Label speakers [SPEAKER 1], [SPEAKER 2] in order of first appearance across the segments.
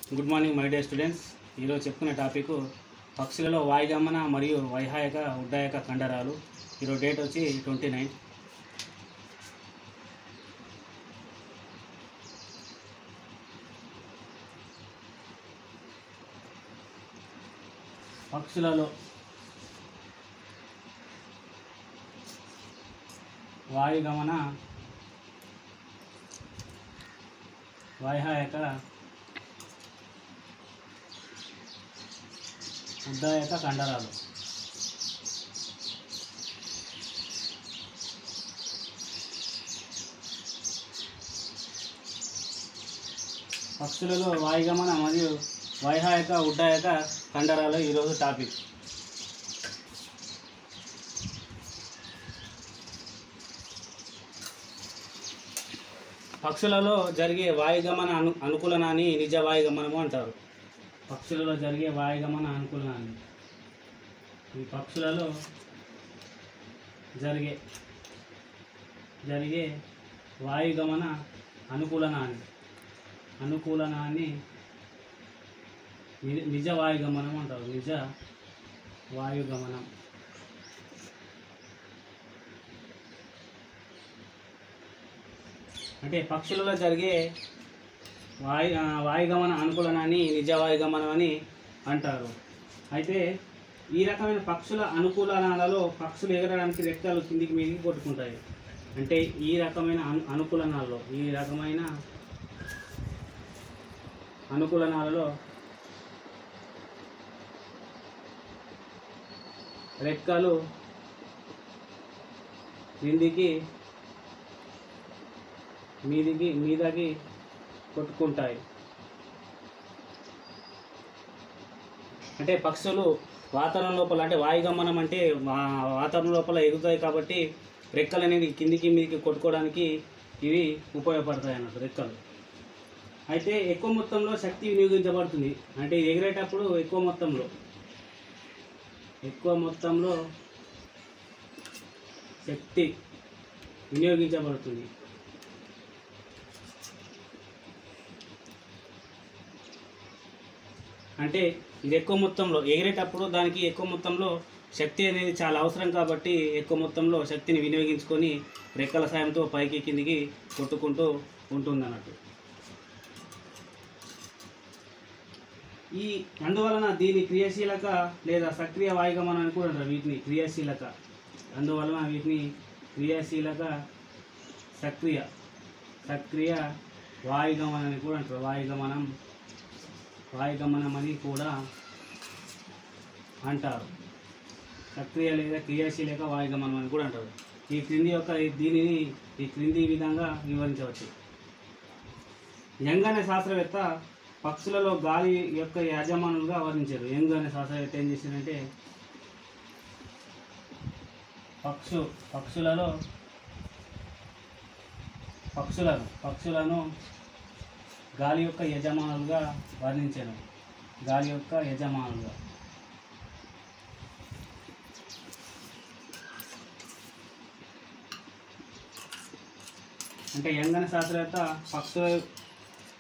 [SPEAKER 1] Good morning my dear students. ఈరోజు చెప్పుకునే topic పక్షులలో వాయుగమన మరియు వైహాయక ఉడ్డాయక కండరాలు. ఈరోజు డేట్ వచ్చి 29. పక్షులలో వాయుగమన వైహాయక ఉడ్డాయక కండరాలు. పక్షులలో వాయుగమన మరియు వైహాయక ఉడ్డాయక కండరాలు ఈరోజు టాపిక్. పక్షులలో జరిగే వాయుగమన అనుకూలనాన్ని నిజ వాయుగమనము అంటారు. పక్షులలో జరిగే వాయుగమన అనుకూలనాన్ని, ఈ పక్షులలో జరిగే వాయుగమన అనుకూలనాన్ని నిజ వాయుగమనం అంటారు. నిజ వాయుగమనం. అంటే పక్షులలో జరిగే వాయుగమన అనుకూలనాన్ని నిజ వాయుగమనం అని అంటారు. అయితే ఈ రకమైన పక్షుల అనుకూలనాలలో పక్షులు ఎగరడానికి రెక్కలు కిందికి మీదికి కొట్టుకుంటాయి. అంటే ఈ రకమైన అనుకూలనాలలో రెక్కలు కిందికి మీదకి కొట్టుకుంటాయి. అంటే పక్షులు వాతావరణం లోపల, అంటే వాయుగమనం అంటే వాతావరణం లోపల ఎగురుతాయి కాబట్టి రెక్కలు అనేది కిందికి మీదికి కొట్టుకోవడానికి ఇవి ఉపయోగపడతాయి అన్నట్టు రెక్కలు. అయితే ఎక్కువ మొత్తంలో శక్తి వినియోగించబడుతుంది. అంటే ఎగిరేటప్పుడు ఎక్కువ మొత్తంలో శక్తి వినియోగించబడుతుంది. అంటే ఇది ఎక్కువ మొత్తంలో ఎగిరేటప్పుడు దానికి ఎక్కువ మొత్తంలో శక్తి అనేది చాలా అవసరం కాబట్టి ఎక్కువ మొత్తంలో శక్తిని వినియోగించుకొని రెక్కల సాయంతో పైకి కిందికి కొట్టుకుంటూ ఉంటుంది అన్నట్టు. అందువలన దీని క్రియాశీలక లేదా సక్రియ వాయుగమనం అని కూడా అంటారు. వీటిని క్రియాశీలక, అందువలన వీటిని క్రియాశీలక సక్రియ వాయుగమనం అని కూడా అంటారు. వాయుగమనం అని కూడా అంటారు. సక్రియ లేదా క్రియాశీలక వాయుగమనం అని కూడా అంటారు. దీనిని ఈ క్రింది విధంగా వివరించవచ్చు. యంగ్ అనే శాస్త్రవేత్త పక్షులలో గాలి యొక్క యాజమానులుగా వర్ణించారు. యంగ్ అనే శాస్త్రవేత్త ఏం చేశారంటే పక్షులను గాలి యొక్క యజమానులుగా వర్ణించాను. గాలి యొక్క యజమానులుగా. అంటే యంగ్ అనే శాస్త్రవేత్త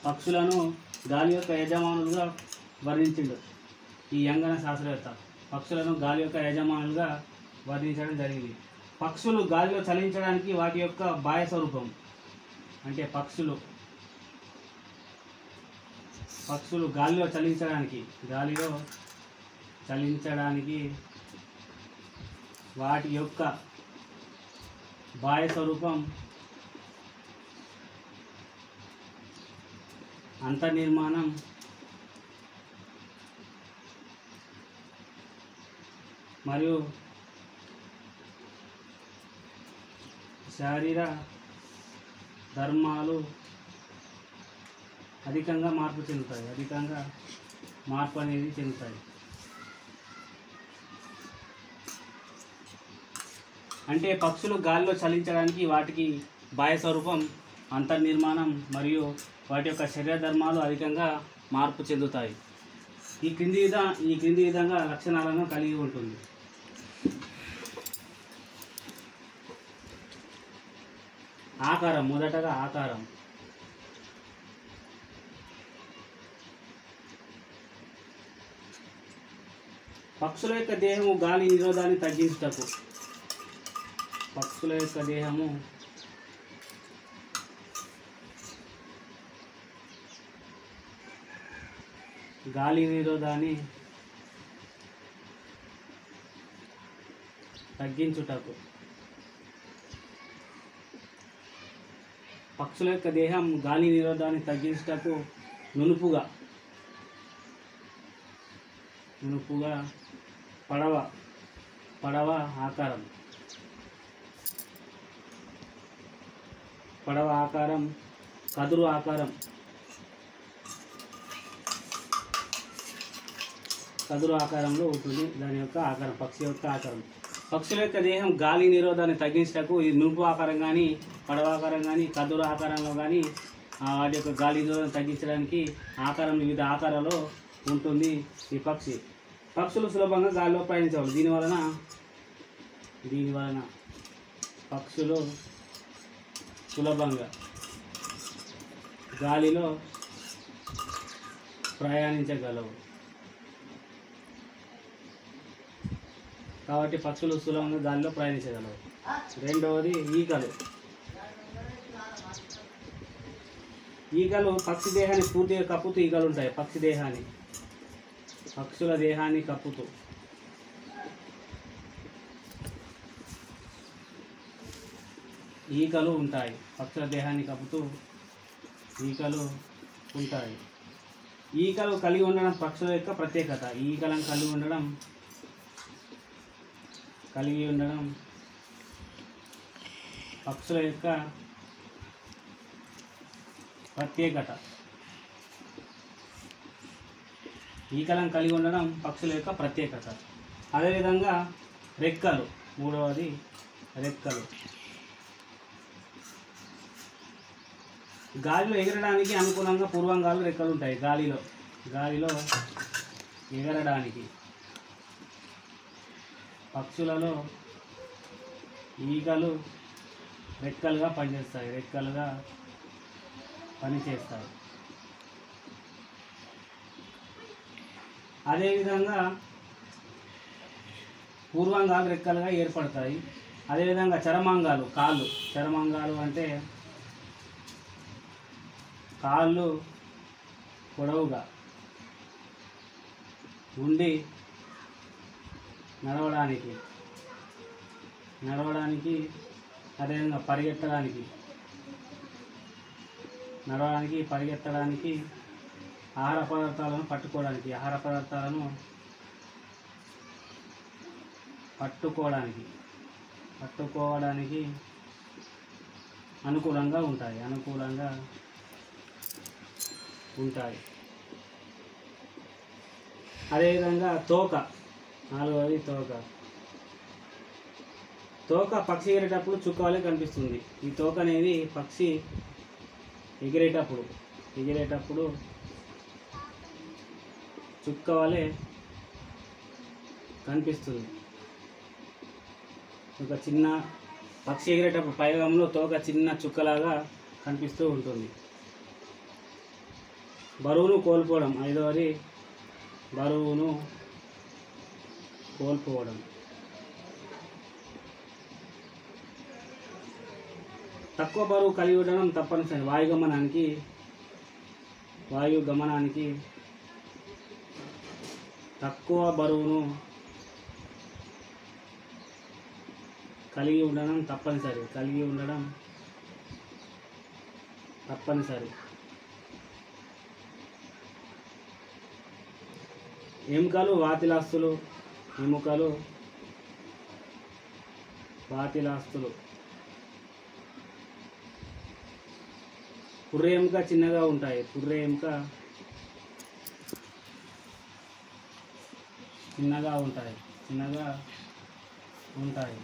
[SPEAKER 1] పక్షులను గాలి యొక్క యజమానులుగా వర్ణించిండు. ఈ యంగ్ అనే శాస్త్రవేత్త పక్షులను గాలి యొక్క యజమానులుగా వర్ణించడం జరిగింది. పక్షులు గాలిలో చలించడానికి వాటి యొక్క బాహ్య స్వరూపం, అంటే పక్షులు గాలిలో చలించడానికి వాటి యొక్క బాహ్య స్వరూపం అంతర్నిర్మాణం మరియు శారీర ధర్మాలు అధికంగా మార్పు అనేది చెందుతాయి. అంటే పక్షులు గాలిలో చలించడానికి వాటికి బాహ్య స్వరూపం అంతర్నిర్మాణం మరియు వాటి యొక్క శరీర ధర్మాలు అధికంగా మార్పు చెందుతాయి. ఈ క్రింది విధంగా లక్షణాలను కలిగి ఉంటుంది. ఆకారం. మొదటగా ఆకారం. పక్షుల యొక్క దేహము గాలి నిరోధాన్ని తగ్గించుటకు. పక్షుల యొక్క దేహము గాలి నిరోధాన్ని తగ్గించుటకు. పక్షుల యొక్క దేహం గాలి నిరోధాన్ని తగ్గించుటకు నునుపుగా పడవ ఆకారం, కదురు ఆకారంలో ఉంటుంది దాని యొక్క ఆకారం, పక్షి యొక్క ఆకారం. పక్షుల యొక్క దేహం గాలి నిరోధాన్ని తగ్గించటకు ఈ నునుపు ఆకారం కానీ, పడవ ఆకారం కానీ, కదురు ఆకారంలో కానీ వాటి యొక్క గాలి నిరోధాన్ని తగ్గించడానికి ఆకారం వివిధ ఆకారాల్లో ఉంటుంది ఈ పక్షి. పక్షులు సులభంగా గాలిలో ప్రయాణించవాలి. దీనివలన పక్షులు సులభంగా గాలిలో ప్రయాణించగలవు. కాబట్టి పక్షులు సులభంగా గాలిలో ప్రయాణించగలవు. రెండవది ఈగలు పక్షి దేహాన్ని పూర్తిగా కప్పుతూ ఈగలు ఉంటాయి. పక్షుల దేహాన్ని కప్పుతూ ఈగలు ఉంటాయి. పక్షుల దేహాన్ని కప్పుతూ ఈగలు ఉంటాయి. ఈగలు కలిగి ఉండడం పక్షుల యొక్క ప్రత్యేకత. ఈగలను కలిగి ఉండడం పక్షుల యొక్క ప్రత్యేకత. ఈకలను కలిగి ఉండడం పక్షుల యొక్క ప్రత్యేకత. అదేవిధంగా రెక్కలు. మూడవది రెక్కలు. గాలిలో ఎగరడానికి అనుకూలంగా పూర్వంగాలు రెక్కలు ఉంటాయి. గాలిలో ఎగరడానికి పక్షులలో ఈగలు రెక్కలుగా పనిచేస్తాయి. అదేవిధంగా పూర్వాంగాలు రెక్కలుగా ఏర్పడతాయి. అదేవిధంగా చరమాంగాలు, చరమాంగాలు అంటే కాళ్ళు పొడవుగా ఉండి నడవడానికి, అదేవిధంగా పరిగెత్తడానికి, ఆహార పదార్థాలను పట్టుకోవడానికి అనుకూలంగా ఉంటాయి. అదేవిధంగా తోక. నాలుగవది తోక పక్షి ఎగిరేటప్పుడు చుక్క వలె కనిపిస్తుంది. ఈ తోక అనేది పక్షి ఎగిరేటప్పుడు చుక్క వలె కనిపిస్తుంది. ఒక చిన్న పక్షి ఎగిరేటప్పుడు పైగంలో తోక చిన్న చుక్కలాగా కనిపిస్తూ ఉంటుంది. బరువును కోల్పోవడం. ఐదవది బరువును కోల్పోవడం. తక్కువ బరువు కలిగి ఉండడం తప్పనిసరి. వాయు గమనానికి తక్కువ బరువును కలిగి ఉండడం తప్పనిసరి. ఎముకలు వాతిలాస్తులు. పుర్రె ఎముక చిన్నగా ఉంటాయి. చిన్నగా ఉంటాయి.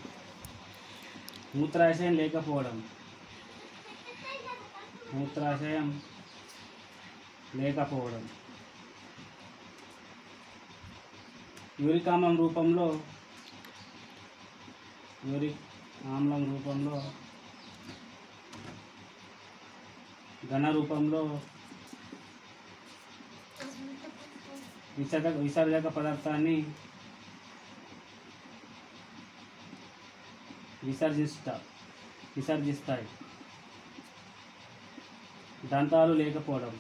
[SPEAKER 1] మూత్రాశయం లేకపోవడం. యూరిక్ ఆమ్లం రూపంలో ఘన రూపంలో విసర్జక పదార్థాన్ని విసర్జిస్తాయి. దంతాలు లేకపోవడం,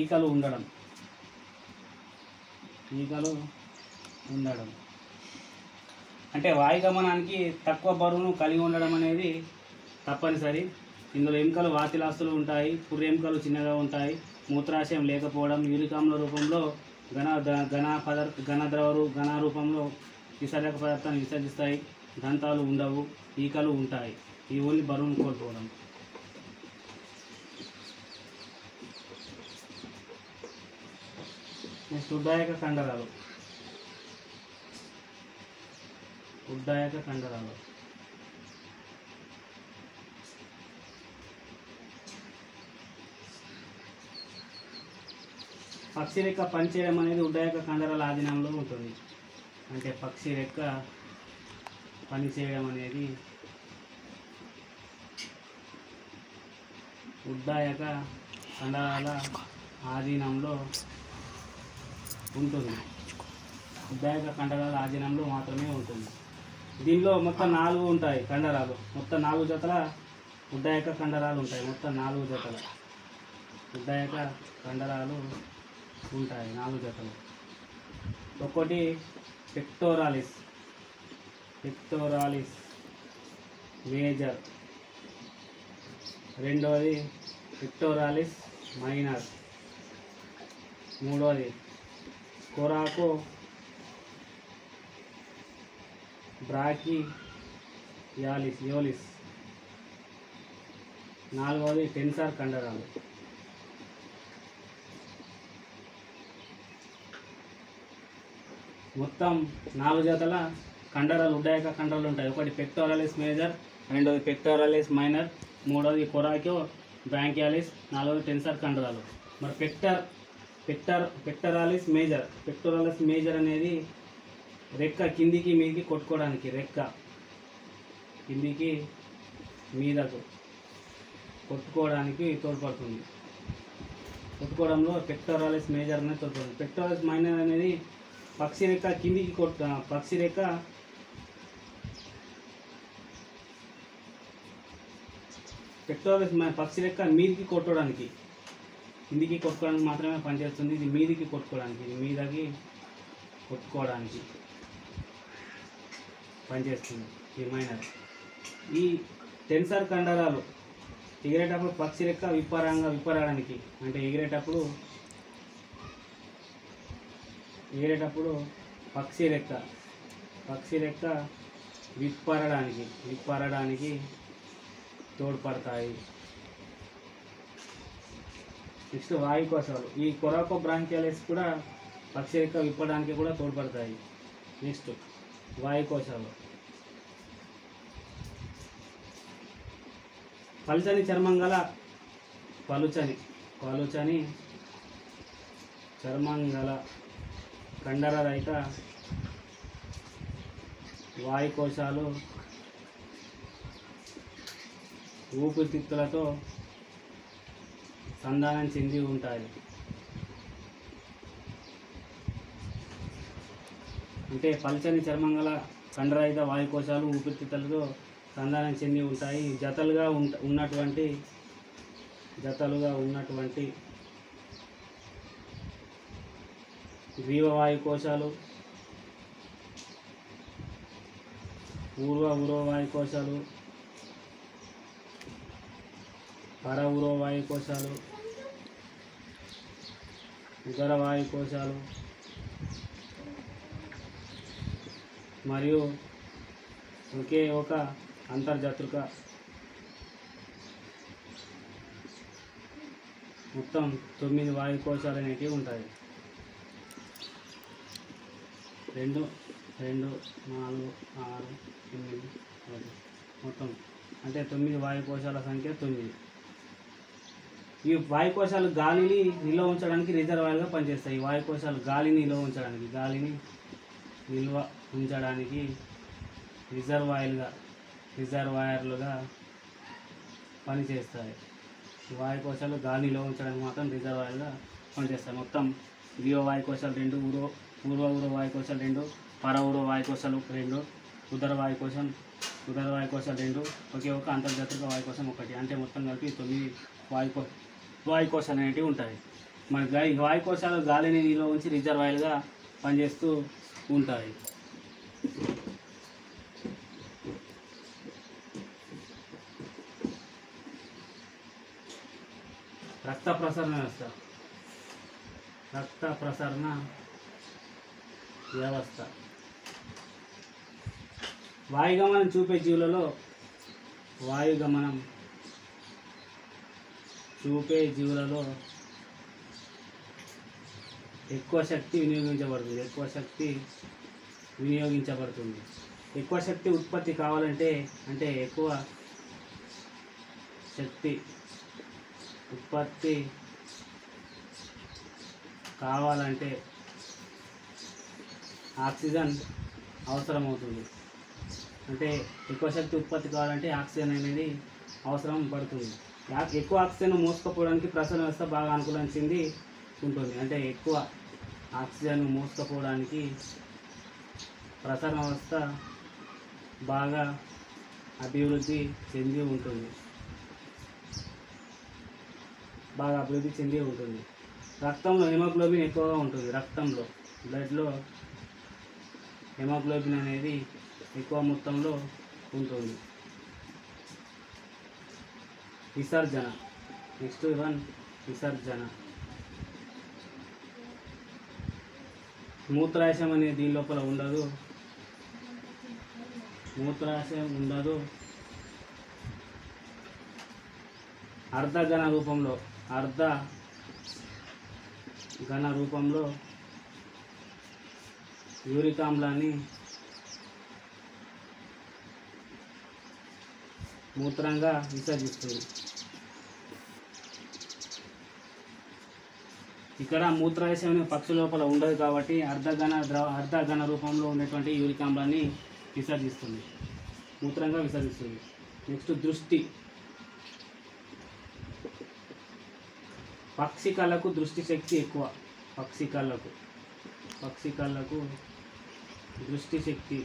[SPEAKER 1] ఈకలు ఉండడం. అంటే వాయుగమనానికి తక్కువ బరువును కలిగి ఉండడం అనేది తప్పనిసరి. ఇందులో ఎముకలు వాతిలాస్తులు ఉంటాయి, పుర్రె ఎముకలు చిన్నగా ఉంటాయి, మూత్రాశయం లేకపోవడం, యూరిక్ ఆమ్ల రూపంలో ఘన రూపంలో విసర్జక పదార్థాన్ని విసర్జిస్తాయి, దంతాలు ఉండవు, ఈకలు ఉంటాయి. ఈ ఓన్లీ బరువును కోల్పోవడం. నెక్స్ట్ ఉడ్డాయక కండరాలు. పక్షి రెక్క పనిచేయడం అనేది ఉడ్డాయక కండరాల ఆధీనంలో ఉంటుంది. అంటే పక్షి రెక్క పనిచేయడం అనేది ఉడ్డాయక కండరాల ఆధీనంలో ఉంటుంది. ఉడ్డాయక కండరాల ఆధీనంలో మాత్రమే ఉంటుంది. దీనిలో మొత్తం 4 ఉంటాయి కండరాలు. మొత్తం 4 జతల ఉడ్డాయక కండరాలు ఉంటాయి. మొత్తం 4 జతల ఉడ్డాయక కండరాలు ఉంటాయి, 4 జతలు. ఒకటి పెక్టోరాలిస్ మేజర్, రెండవది పెక్టోరాలిస్ మైనర్, మూడవది కొరాకో బ్రాకియాలిస్, నాలుగవది టెన్సర్ కండరాలు. మొత్తం 4 జతల కండరాలు ఉడ్డాయక కండరాలు ఉంటాయి. ఒకటి పెక్టోరాలిస్ మేజర్, రెండవది పెక్టోరాలిస్ మైనర్, మూడవది కొరాకో బ్రాకియాలిస్, నాలుగవది టెన్సర్ కండరాలు. మరి పెక్టోరాలిస్ మేజర్ అనేది రెక్క కిందికి మీదకి కొట్టుకోవడానికి, రెక్క కిందికి మీదకు కొట్టుకోవడానికి తోడ్పడుతుంది. కొట్టుకోవడంలో పెక్టోరాలిస్ మేజర్ అనేది తోడ్పడుతుంది. పెక్టోరాలిస్ మైనర్ అనేది పక్షి రెక్క కిందికి పక్షి రెక్క మీదికి కొట్టుకోవడానికి, కిందికి కొట్టుకోవడానికి మాత్రమే పనిచేస్తుంది. ఇది మీదికి కొట్టుకోవడానికి పనిచేస్తుంది ఈ మైనర్. ఈ టెన్సర్ కండరాలు ఎగిరేటప్పుడు పక్షి రెక్క విప్పరాడానికి, అంటే ఎగిరేటప్పుడు పక్షి రెక్క విప్పరడానికి తోడ్పడతాయి. నెక్స్ట్ వాయుకోశాలు. ఈ కొరాకో బ్రాంకియాలిస్ కూడా పక్షి రెక్క విప్పడానికి కూడా తోడ్పడతాయి. నెక్స్ట్ వాయుకోశాలు. పలుచని చర్మం గల కండరరహిత వాయుకోశాలు ఊపిరితిత్తులతో సంధానం చెంది ఉంటాయి. అంటే పలుచని చర్మం గల కండరరహిత వాయుకోశాలు ఊపిరితిత్తులతో సంధానం చెంది ఉంటాయి. జతలుగా ఉన్నటువంటి గ్రీవ వాయుకోశాలు, ఉరోవాయుకోశాలు, పర ఉరోవాయుకోశాలు, ఉదర వాయుకోశాలు మరియు ఒకే ఒక అంతర్జాతృక. మొత్తం 9 వాయుకోశాలు అనేటివి ఉంటాయి. 2, 4, 6, 8, 10 మొత్తం అంటే 9 వాయుకోశాల సంఖ్య 9. ఈ వాయుకోశాలు గాలిని నిల్వ ఉంచడానికి రిజర్వాయర్గా పనిచేస్తాయి. ఈ వాయుకోశాలు గాలిని నిల్వ ఉంచడానికి రిజర్వాయర్లుగా పనిచేస్తాయి. ఈ వాయుకోశాలు గాలి నిల్వ ఉంచడానికి మాత్రం రిజర్వాయర్గా పనిచేస్తాయి. మొత్తం దివ వాయుకోశాలు 2, పూర్వ ఉరో వాయుకోశాలు 2, పర ఉరో వాయుకోశాలు 2, ఉదర వాయుకోశం 2, ఒకే ఒక అంతర్జాతక వాయుకోశం 1. అంటే మొత్తం కలిపి 9 వాయుకోశాలు అనేటివి ఉంటాయి. మరి వాయుకోశాలు గాలిని నిల్వ ఉంచి రిజర్వాయర్గా పనిచేస్తూ ఉంటాయి. రక్త ప్రసరణ వ్యవస్థ వాయుగమనం చూపే జీవులలో ఎక్కువ శక్తి వినియోగించబడుతుంది. ఎక్కువ శక్తి ఉత్పత్తి కావాలంటే ఎక్కువ శక్తి ఉత్పత్తి కావాలంటే ఆక్సిజన్ అవసరమవుతుంది. అంటే ఎక్కువ శక్తి ఉత్పత్తి కావాలంటే ఆక్సిజన్ అనేది అవసరం పడుతుంది. ఎక్కువ ఆక్సిజన్ మోసుకుపోవడానికి ప్రసరణ వ్యవస్థ బాగా అనుకూలించింది ఉంటుంది. అంటే ఎక్కువ ఆక్సిజన్ మోసుకుపోవడానికి ప్రసరణ వ్యవస్థ బాగా అభివృద్ధి చెంది ఉంటుంది. రక్తంలో హెమోగ్లోబిన్ ఎక్కువగా ఉంటుంది. బ్లడ్లో హెమోగ్లోబిన్ అనేది ఎక్కువ మొత్తంలో ఉంటుంది. విసర్జన మూత్రాశయం అనేది దీని లోపల ఉండదు. అర్ధఘన రూపంలో యూరిక్ ఆమ్లాన్ని మూత్రంగా విసర్జిస్తుంది. ఇక్కడ మూత్రాశయం అనే పక్షి లోపల ఉండదు కాబట్టి అర్ధఘన రూపంలో ఉన్నటువంటి యూరిక్ ఆమ్లాన్ని మూత్రంగా విసర్జిస్తుంది. నెక్స్ట్ దృష్టి. పక్షి కళ్ళకు దృష్టి శక్తి ఎక్కువ. పక్షి కళ్ళకు దృష్టి శక్తి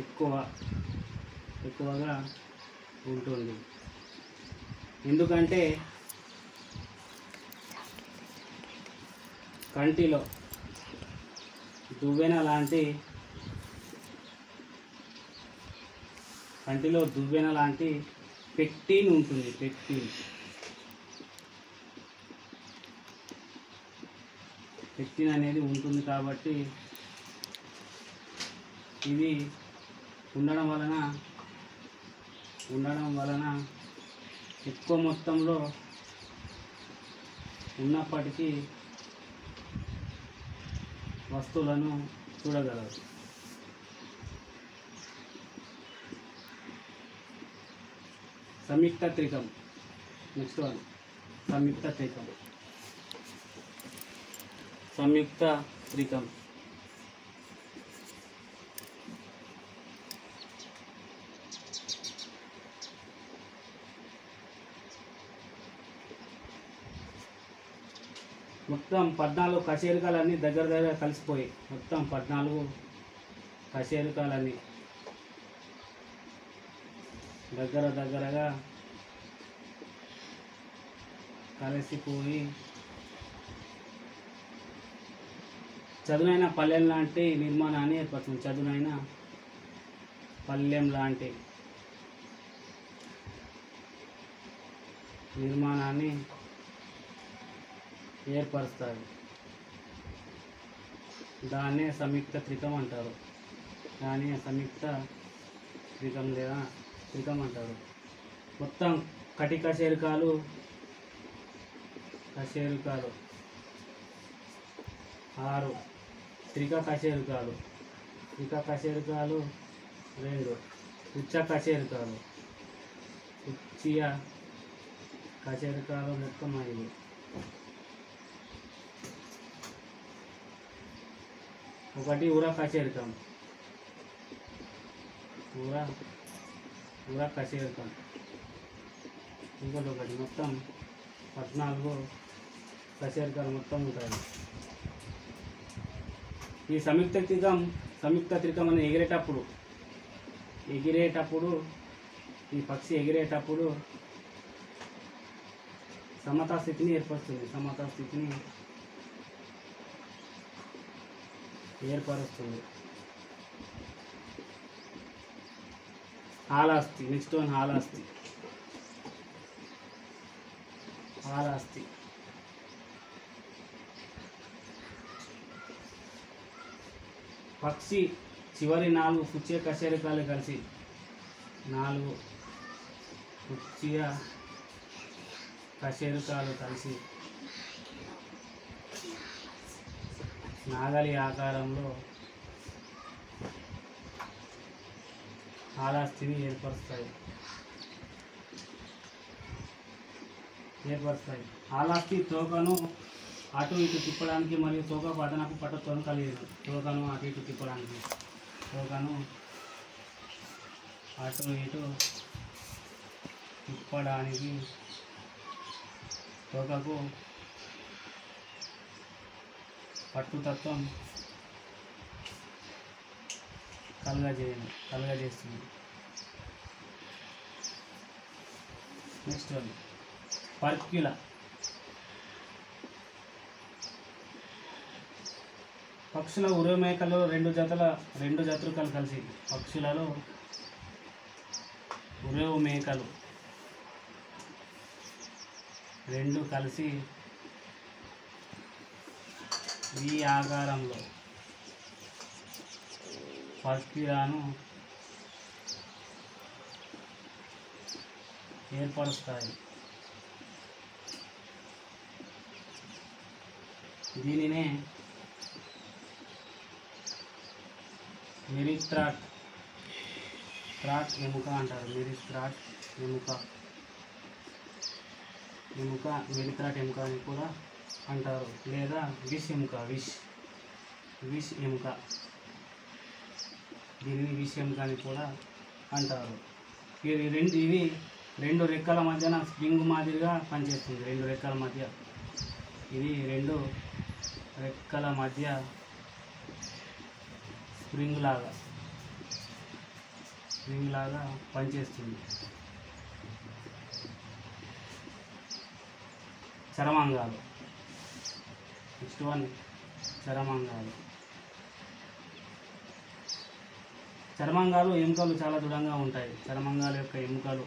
[SPEAKER 1] ఎక్కువగా ఉంటుంది. ఎందుకంటే కంటిలో దువ్వెన లాంటి పెక్టిన్ ఉంటుంది. పెక్టిన్ అనేది ఉంటుంది కాబట్టి ఇది ఉండడం వలన ఎక్కువ మొత్తంలో ఉన్నప్పటికీ వస్తువులను చూడగలరు. సంయుక్త త్రికం. నెక్స్ట్ వన్ సంయుక్త త్రికం. మొత్తం 14 కశేరుకాలన్నీ దగ్గర కలిసిపోయి మొత్తం 14 కశేరుకాలన్నీ దగ్గరగా కలిసిపోయి చదునైన పల్లెం లాంటి నిర్మాణాన్ని ఏర్పడుతుంది. చదునైన పల్లెం లాంటి నిర్మాణాన్ని ఏర్పరుస్తాయి. దాన్నే సంయుక్త త్రికం అంటారు. మొత్తం కటి కశేరుకాలు 6, త్రిక కశేరుకాలు 2, ఉచ్చ కశేరుకాలు మొత్తం 5. ఒకటి ఉర కశేరుకం. ఇంకోటి ఒకటి మొత్తం 14 కశేరుకాలు మొత్తం ఉంటాయి. ఈ సంయుక్త త్రికం అనేది ఎగిరేటప్పుడు ఈ పక్షి ఎగిరేటప్పుడు సమతా స్థితిని ఏర్పరుస్తుంది. హాలాస్తి. నెక్స్ట్ వన్ హాలాస్తి. పక్షి చివరి 4 పుచ్చే కశేరుకాలు కలిసి 4 పుచ్చే కశేరుకాలు కలిసి నాగలి ఆకారంలో హాలాస్తిని ఏర్పరుస్తాయి. హాలాస్తి తోకను అటు ఇటు తిప్పడానికి మరియు తోకకు అదనపు పట్టుతో కలిగి తోకను అటు ఇటు తిప్పడానికి తోకకు పట్టుతత్వం కలుగజేస్తుంది. Next one పర్క్యుల. పక్షుల ఉరవమేకలో రెండు జతృకలు కలిసి పక్షులలో ఉరవమేకలు 2 కలిసి ఈ ఆకారంలో పర్క్యులాను ఏర్పరుస్తాయి. దీనినే మెరిస్ట్రాట్ ఎముక అంటారు. మెరిస్ట్రాట్ ఎముక అని కూడా అంటారు, లేదా విష్ ఎముక. దీనిని విష్ ఎముక అని కూడా అంటారు. ఇవి 2 రెక్కల మధ్యన స్ప్రింగ్ మాదిరిగా పనిచేస్తుంది. 2 రెక్కల మధ్య ఇది 2 రెక్కల మధ్య స్ప్రింగ్ లాగా పనిచేస్తుంది. చరమాంగాలు. నెక్స్ట్ వన్ చర్మాంగాలు ఎముకలు చాలా దృఢంగా ఉంటాయి. చర్మాంగాల యొక్క ఎముకలు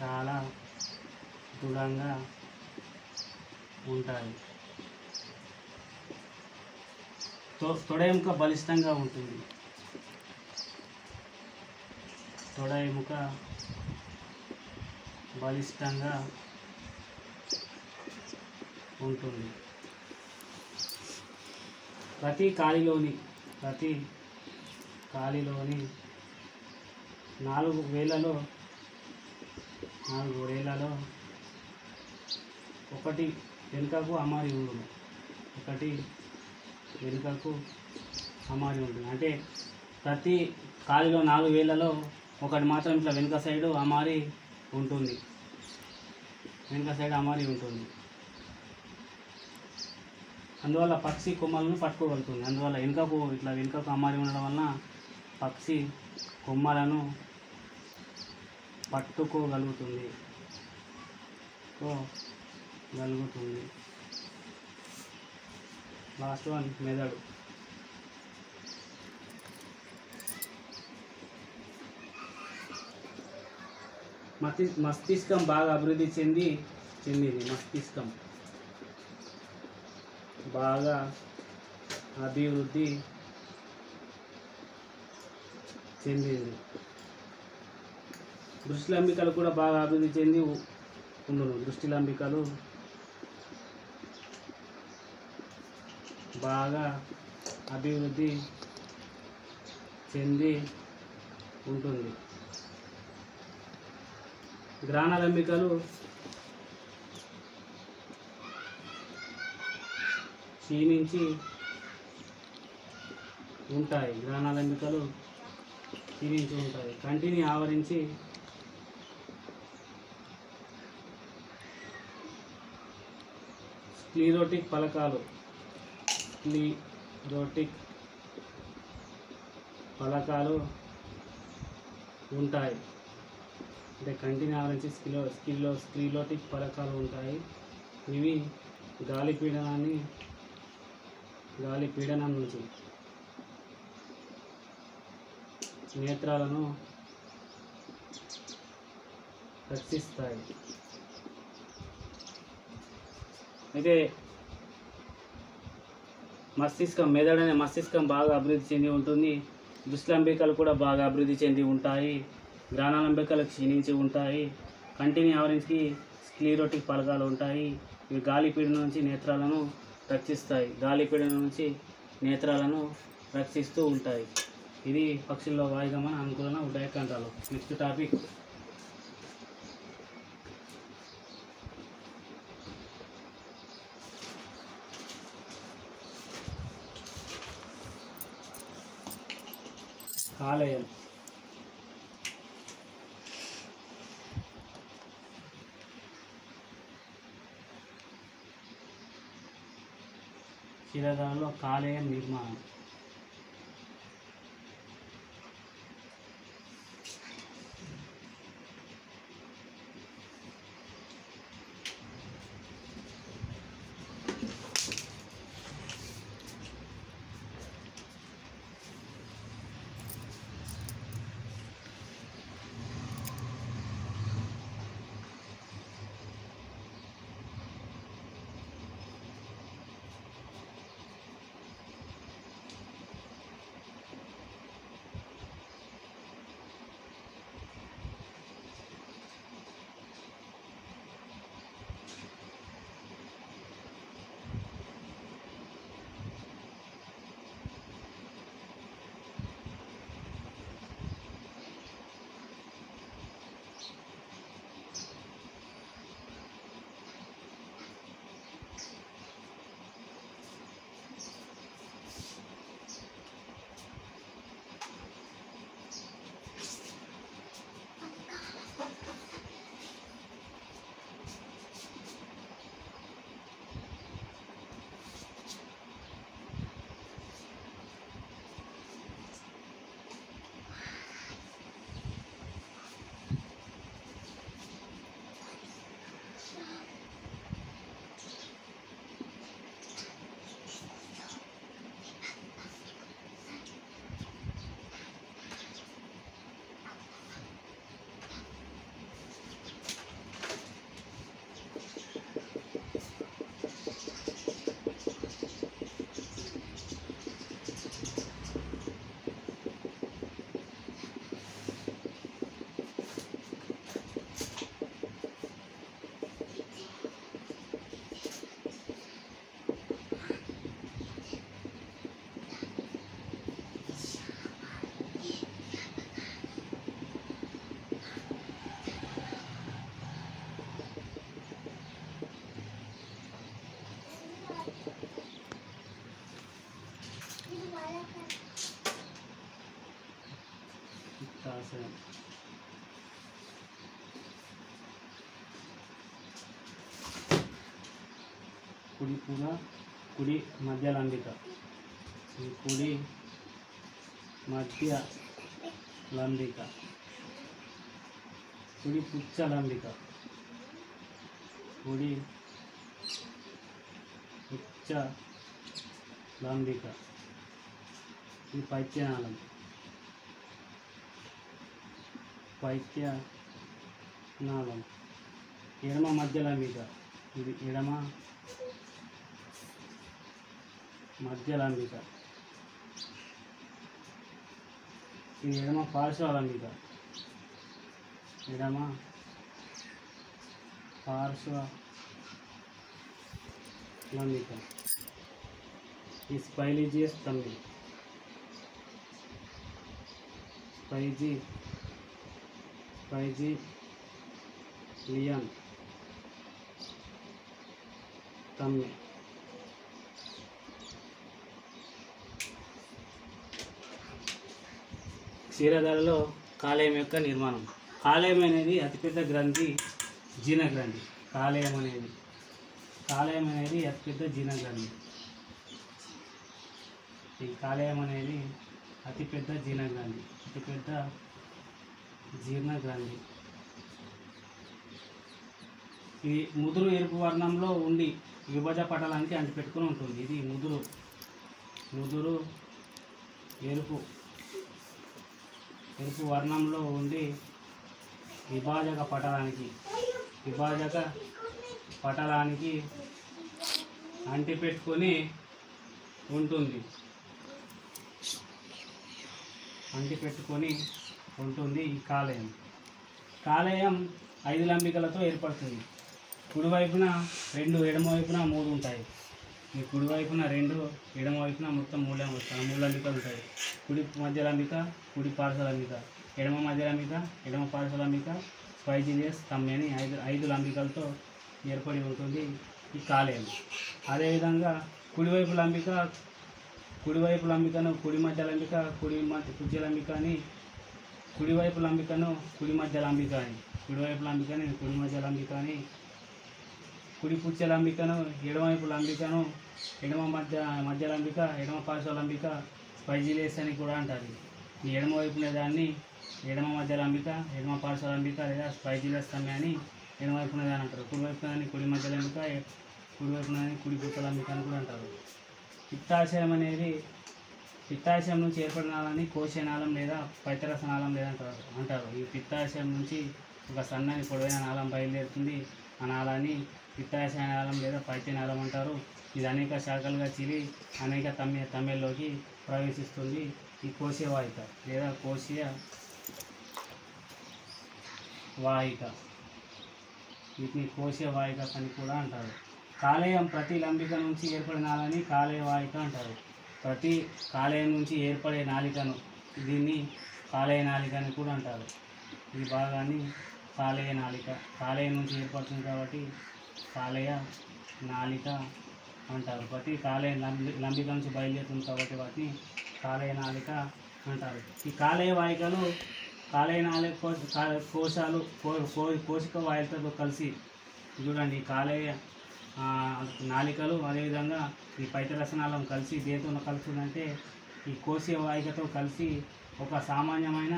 [SPEAKER 1] చాలా దృఢంగా ఉంటాయి. తొడ ఎముక బలిష్టంగా ఉంటుంది. ప్రతి కాలిలోని 4 వేలలో ఒకటి వెనుకకు అమారి ఉంటుంది. అంటే ప్రతి కాలిలో 4 వేలలో ఒకటి మాత్రం ఇట్లా వెనుక సైడ్ అమారి ఉంటుంది. అందువల్ల పక్షి కొమ్మలను పట్టుకోగలుగుతుంది. అందువల్ల వెనుకకు అమారి ఉండడం వలన పక్షి కొమ్మలను పట్టుకోగలుగుతుంది. లాస్ట్ వన్ మెదడు. మస్తిష్కం బాగా అభివృద్ధి చెందింది. బాగా అభివృద్ధి చెందింది. దృష్టిలంబికలు కూడా బాగా అభివృద్ధి చెంది ఉండును. దృష్టిలంబికలు బాగా అభివృద్ధి చెంది ఉంటుంది. గ్రాణాలంబికలు క్షీణించి ఉంటాయి. కంటిని ఆవరించి స్క్లీరోటిక్ ఫలకాలు స్క్లీరోటిక్ ఫలకాలు ఉంటాయి. అంటే కంటిని ఆవరించి స్క్లీరోటిక్ ఫలకాలు ఉంటాయి. ఇవి గాలి పీడనం నుంచి నేత్రాలను రక్షిస్తాయి. అయితే మెదడు అనే మస్తిష్కం బాగా అభివృద్ధి చెంది ఉంటుంది. దుష్లంబికలు కూడా బాగా అభివృద్ధి చెంది ఉంటాయి. జ్ఞానాలంబికలు క్షీణించి ఉంటాయి. కంటిని ఆవరించి స్క్లీరోటిక్ ఫలకాలు ఉంటాయి. ఇవి గాలి పీడనం నుంచి నేత్రాలను రక్షిస్తాయి. గాలి పీడనం నుంచి నేత్రాలను రక్షిస్తూ ఉంటాయి. ఇది పక్షుల్లో వాయుగమన అనుకూలన ఉదయకంఠాలు. నెక్స్ట్ టాపిక్ కాలేయం. క్షీరదాలలో కాలేయం నిర్మాణం. పిత్తాశయం. కుడి మధ్య లంబిక. కుడి మధ్య లంబిక. కుడి పుచ్చ లంబిక. కుడి పుచ్చ లంబిక. ఇది పైత్యనాళం. పైత్యనాళం. ఎడమ మధ్య లంబిక. ఇది ఎడమ మధ్య లంబిక. ఇది ఎడమ పార్శ్వ లంబిక. ఎడమ పార్శ్వ లంబిక. ఈ స్పైలిజియస్ తంబి. స్పైజిలియన్ తమ్మి. క్షీరదాలలో కాలేయం యొక్క నిర్మాణం. కాలేయం అనేది అతిపెద్ద గ్రంథి జీర్ణ గ్రంథి. కాలేయం అనేది కాలేయం అనేది అతిపెద్ద జీర్ణగ్రంథి. ఈ కాలేయం అనేది అతిపెద్ద జీర్ణగ్రంథి, అతిపెద్ద జీర్ణగ్రంథి. ఇది ముదురు ఎరుపు వర్ణంలో ఉండి విభజ పటలానికి అంటిపెట్టుకుని ఉంటుంది. ఇది ముదురు ఎరుపు వర్ణంలో ఉండి విభాజక పటలానికి అంటిపెట్టుకొని ఉంటుంది. ఈ కాలేయం 5 లంబికలతో ఏర్పడుతుంది. కుడివైపున 2, ఎడమవైపున 3 ఉంటాయి. ఈ కుడివైపున 2, ఎడమవైపున మొత్తం 3 లంబికలు ఉంటాయి. కుడి మధ్య లంబిక, కుడి పార్శ్వ లంబిక, ఎడమ మధ్య లంబిక, ఎడమ పార్శ్వ లంబిక, స్పైజిలియస్ తమ్మి అని 5 లంబికలతో ఏర్పడి ఉంటుంది ఈ కాలేయం. అదేవిధంగా కుడివైపు లంబికను కుడి మధ్య లంబిక, కుడి పుజ్య లంబిక అని, కుడివైపు లంబికను కుడి మధ్య లంబిక అని, కుడివైపు లంబికని కుడి మధ్య లంబిక అని, కుడి పుజ్య లంబికను ఎడమవైపు లంబికను ఎడమ మధ్య లంబిక, ఎడమ పార్శ్వ లంబిక, స్పైజిలియస్ అని కూడా అంటారు. ఈ ఎడమవైపున దాన్ని ఎడమ మధ్య లంబిక, ఎడమ పార్శ్వ లంబిక లేదా స్పైజిలియస్ తమ్మి అని ఎడమవైపున దాన్ని అంటారు. కుడివైపున దాన్ని కుడి మధ్య లంబిక, కుడివైపున దాన్ని కుడి పుజ్య లంబిక అని కూడా అంటారు. పిత్తాశయం నుంచి ఏర్పడిన నాళాన్ని కోశనాళం లేదా పైత్యరస నాళం లేదా అంటారు. ఈ పిత్తాశయం నుంచి ఒక సన్నని పొడవైన నాళం బయలుదేరుతుంది. ఆ నాళాన్ని పిత్తాశయ నాళం లేదా పైత్యనాళం అంటారు. ఇది అనేక శాఖలుగా చీలి అనేక తమ్మెల్లోకి ప్రవేశిస్తుంది. ఈ కోశీయ వాహిక లేదా కోశీయ వాహిక, వీటిని కోశీయ వాహిక అని కూడా అంటారు. కాలేయం ప్రతి లంబిక నుంచి ఏర్పడిన నాళాన్ని కాలేయ వాహిక అంటారు. ప్రతి కాలేయం నుంచి ఏర్పడే నాళికను దీన్ని కాలేయ నాళిక అని కూడా అంటారు. ఈ భాగాన్ని కాలేయ నాళిక, కాలేయం నుంచి ఏర్పడుతుంది కాబట్టి కాలేయ నాళిక అంటారు. ప్రతి కాలేయ లంబిక నుంచి బయలుదేరుతుంది కాబట్టి వాటిని కాలేయ నాళిక అంటారు. ఈ కాలేయ వాహికలు కాలేయ నాళిక కోశాలు కోశిక వాహికలతో కలిసి చూడండి. కాలేయ నాళికలు అదేవిధంగా ఈ పైత్యరసనాళం కలిసి దేంతో కలుస్తుందంటే ఈ కోశీయ వాహికతో కలిసి ఒక సామాన్యమైన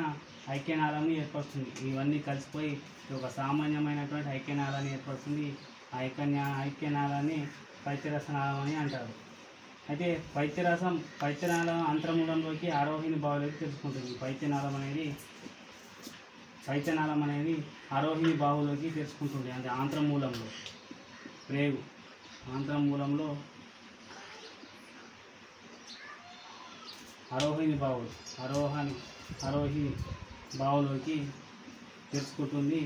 [SPEAKER 1] ఐక్యనాళాన్ని ఏర్పడుతుంది. ఇవన్నీ కలిసిపోయి ఒక సామాన్యమైనటువంటి ఐక్యనాళాన్ని ఏర్పడుతుంది. ఆ ఐక్యనాళాన్ని పైత్యరసనాళం అని అంటారు. అయితే పైత్యనాళం అంతర్మూలంలోకి ఆరోహిణి బావులోకి తెలుసుకుంటుంది. పైత్యనాళం అనేది ఆరోహిణి బావులోకి తెలుసుకుంటుంది. అంటే ఆంత్రమూలంలో ప్రేగు ఆంత్రమూలంలో ఆరోహిణి బావులోకి తెలుసుకుంటుంది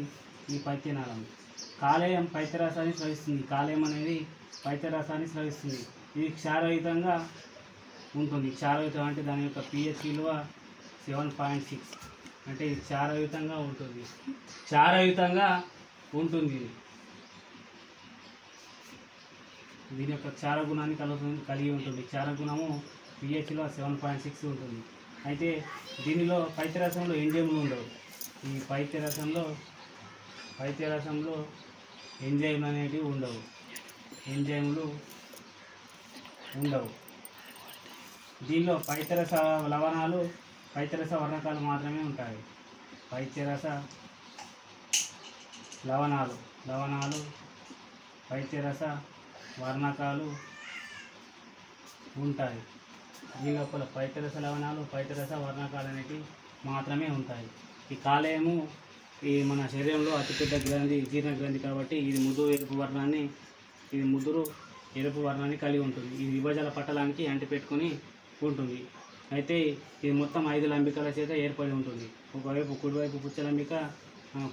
[SPEAKER 1] ఈ పైత్యనాళం. కాలేయం పైత్యరసాన్ని స్రవిస్తుంది. కాలేయం అనేది పైత్యరసాన్ని స్రవిస్తుంది. ఇది క్షారయుతంగా ఉంటుంది. క్షారయుతం అంటే దాని యొక్క pH విలువ 7.6. అంటే ఇది క్షారయుతంగా ఉంటుంది. దీని యొక్క క్షార గుణాన్ని కలిగి ఉంటుంది. క్షార గుణము pHలో 7.6 ఉంటుంది. అయితే దీనిలో పైత్యరసంలో ఎంజైములు ఉండవు. ఈ పైత్యరసంలో ఎంజైములు అనేటివి ఉండవు. దీనిలో పైత్యరస లవణాలు, పైత్యరస వర్ణకాలు మాత్రమే ఉంటాయి. పైత్యరస లవణాలు, పైత్యరస వర్ణకాలు ఉంటాయి. దీని లోపల పైత్యరస లవణాలు, పైత్యరస వర్ణకాలు అనేవి మాత్రమే ఉంటాయి. ఈ కాలేయము ఈ మన శరీరంలో అతిపెద్ద గ్రంథి, జీర్ణ గ్రంథి కాబట్టి ఇది ముదురు ఎరుపు వర్ణాన్ని కలిగి ఉంటుంది. ఇది విభజన పట్టలానికి అంటిపెట్టుకొని ఉంటుంది. అయితే ఇది మొత్తం 5 లంబికల చేత ఏర్పడి ఉంటుంది. ఒకవైపు కుడివైపు పుచ్చ లంబిక,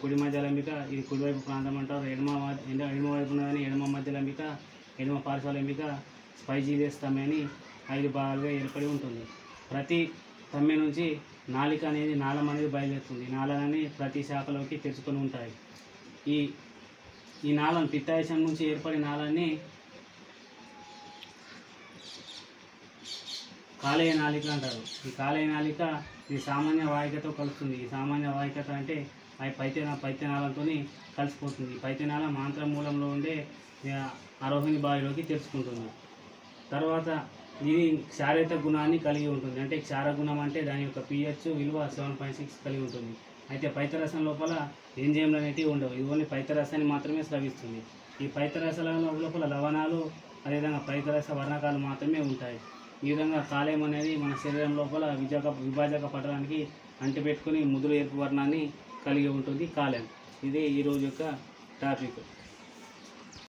[SPEAKER 1] కుడి మధ్య లంబిక, ఇది కుడివైపు ప్రాంతం అంటారు. ఎడమ వైపున కానీ ఎడమ మధ్య లంబిక, ఎడమ పార్శ్వ లంబిక, స్పైజిలియస్ తమ్మి అని 5 భాగాలుగా ఏర్పడి ఉంటుంది. ప్రతి తమ్మి నుంచి నాళం అనేది బయలుదేరుతుంది. నాళాన్ని ప్రతి శాఖలోకి తెరుచుకొని ఉంటాయి. ఈ నాళం పిత్తాశయం నుంచి ఏర్పడిన నాళాన్ని కాలేయ నాళిక అంటారు. ఈ కాలేయ నాళిక ఇది సామాన్య వాహికతో కలుస్తుంది. ఈ సామాన్య వాహికత అంటే పైత్యనాళంతో కలిసిపోతుంది. పైత్యనాళం ఆంత్రమూలంలో ఉండే ఆరోహిణి బావిలోకి తెరుచుకుంటుంది. తర్వాత ఇది క్షారేత గుణాన్ని కలిగి ఉంటుంది. అంటే క్షార గుణం అంటే దాని యొక్క pH విలువ 7.6 కలిగి ఉంటుంది. అయితే పైత్యరసం లోపల ఎంజైమ్లు అనేటివి ఉండవు. ఇది ఓన్లీ పైత్యరసాన్ని మాత్రమే స్రవిస్తుంది. ఈ పైత్యరసాల లోపల లవణాలు అదేవిధంగా పైత్యరస వర్ణకాలు మాత్రమే ఉంటాయి. ఈ విధంగా కాలేయం అనేది మన శరీరం లోపల విభాజక పటలానికి అంటిపెట్టుకుని ముదురు ఎరుపు వర్ణాన్ని కలిగి ఉంటుంది కాలేయం. ఇదే ఈరోజు యొక్క టాపిక్.